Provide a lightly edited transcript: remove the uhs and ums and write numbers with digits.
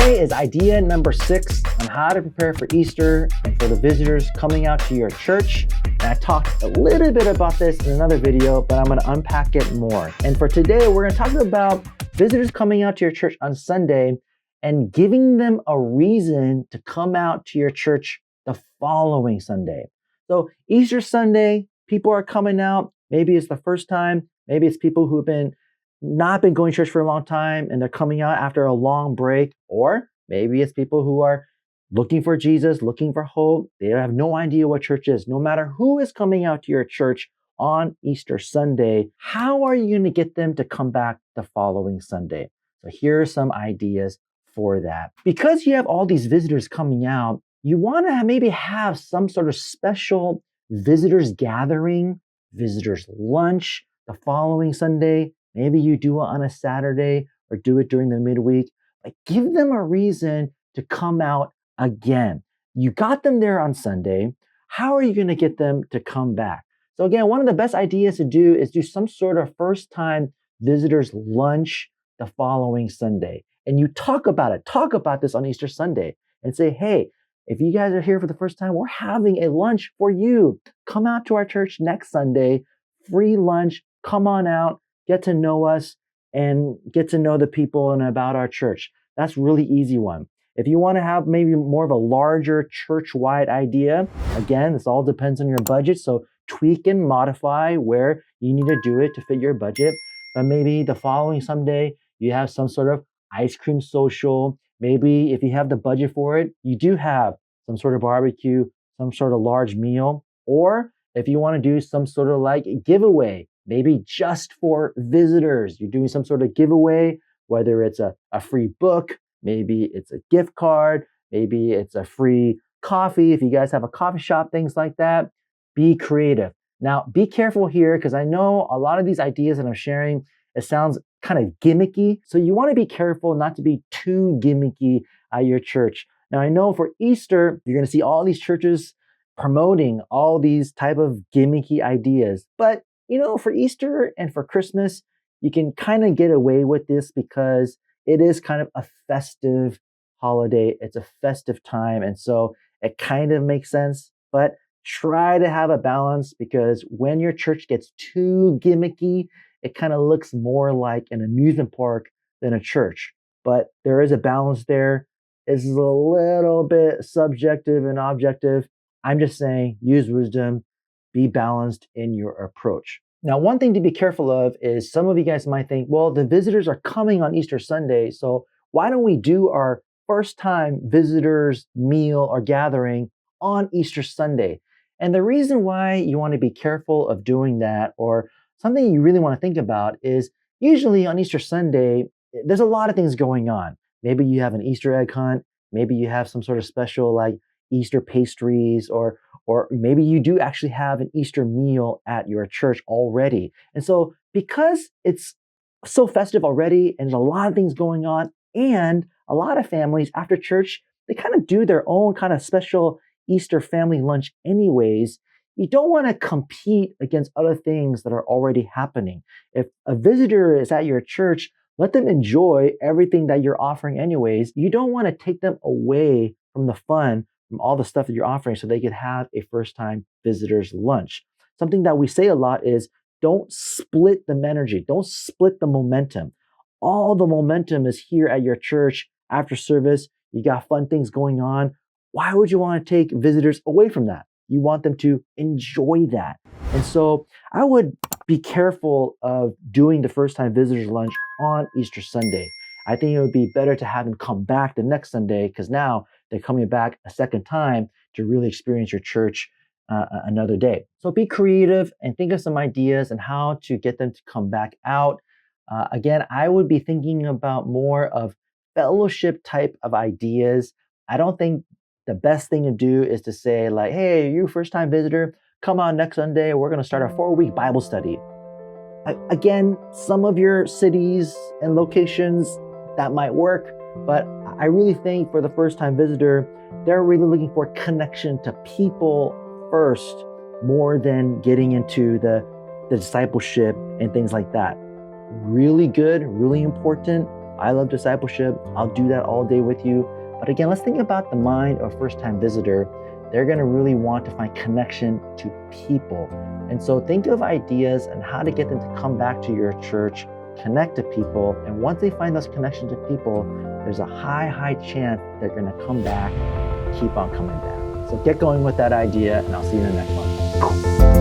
today is idea number 6 on how to prepare for Easter and for the visitors coming out to your church. And I talked a little bit about this in another video, but I'm going to unpack it more. And for today, we're going to talk about visitors coming out to your church on Sunday and giving them a reason to come out to your church the following Sunday. So Easter Sunday, people are coming out. Maybe it's the first time. Maybe it's people who have not been going to church for a long time and they're coming out after a long break. Or maybe it's people who are looking for Jesus, looking for hope. They have no idea what church is. No matter who is coming out to your church on Easter Sunday, how are you going to get them to come back the following Sunday? So here are some ideas for that. Because you have all these visitors coming out, you want to maybe have some sort of special visitors gathering, visitors lunch the following Sunday. Maybe you do it on a Saturday or do it during the midweek. But give them a reason to come out again. You got them there on Sunday. How are you going to get them to come back? So again, one of the best ideas to do is do some sort of first-time visitors lunch the following Sunday. And you talk about it. Talk about this on Easter Sunday and say, hey, if you guys are here for the first time, we're having a lunch for you. Come out to our church next Sunday. Free lunch. Come on out. Get to know us and get to know the people and about our church. That's really easy one. If you want to have maybe more of a larger church-wide idea, again, this all depends on your budget. So tweak and modify where you need to do it to fit your budget. But maybe the following Sunday, you have some sort of ice cream social. Maybe if you have the budget for it, you do have some sort of barbecue, some sort of large meal. Or if you want to do some sort of like giveaway, maybe just for visitors, you're doing some sort of giveaway, whether it's a free book, maybe it's a gift card, maybe it's a free coffee. If you guys have a coffee shop, things like that, be creative. Now, be careful here because I know a lot of these ideas that I'm sharing, it sounds kind of gimmicky. So you want to be careful not to be too gimmicky at your church. Now, I know for Easter, you're going to see all these churches promoting all these type of gimmicky ideas. But for Easter and for Christmas, you can kind of get away with this because it is kind of a festive holiday. It's a festive time. And so it kind of makes sense, but try to have a balance because when your church gets too gimmicky, it kind of looks more like an amusement park than a church. But there is a balance there. It's a little bit subjective and objective. I'm just saying, use wisdom. Be balanced in your approach. Now, one thing to be careful of is some of you guys might think, well, the visitors are coming on Easter Sunday, so why don't we do our first time visitors meal or gathering on Easter Sunday? And the reason why you want to be careful of doing that, or something you really want to think about, is usually on Easter Sunday, there's a lot of things going on. Maybe you have an Easter egg hunt. Maybe you have some sort of special like Easter pastries, or maybe you do actually have an Easter meal at your church already. And so because it's so festive already and there's a lot of things going on, and a lot of families after church, they kind of do their own kind of special Easter family lunch anyways, you don't want to compete against other things that are already happening. If a visitor is at your church, let them enjoy everything that you're offering anyways. You don't want to take them away from the fun, from all the stuff that you're offering so they could have a first-time visitor's lunch. Something that we say a lot is don't split the energy. Don't split the momentum. All the momentum is here at your church after service. You got fun things going on. Why would you want to take visitors away from that? You want them to enjoy that. And so I would be careful of doing the first-time visitor's lunch on Easter Sunday. I think it would be better to have them come back the next Sunday because now they're coming back a second time to really experience your church another day. So be creative and think of some ideas and how to get them to come back out. Again, I would be thinking about more of fellowship type of ideas. I don't think the best thing to do is to say like, hey, you first-time visitor, come on next Sunday. We're going to start a 4-week Bible study. Again, some of your cities and locations, that might work, but I really think for the first-time visitor, they're really looking for connection to people first, more than getting into the discipleship and things like that. Really good, really important, I love discipleship. I'll do that all day with you. But again, let's think about the mind of a first-time visitor. They're going to really want to find connection to people. And so think of ideas and how to get them to come back to your church, connect to people. And once they find those connections to people, there's a high chance they're going to come back, keep on coming back. So get going with that idea, and I'll see you in the next one.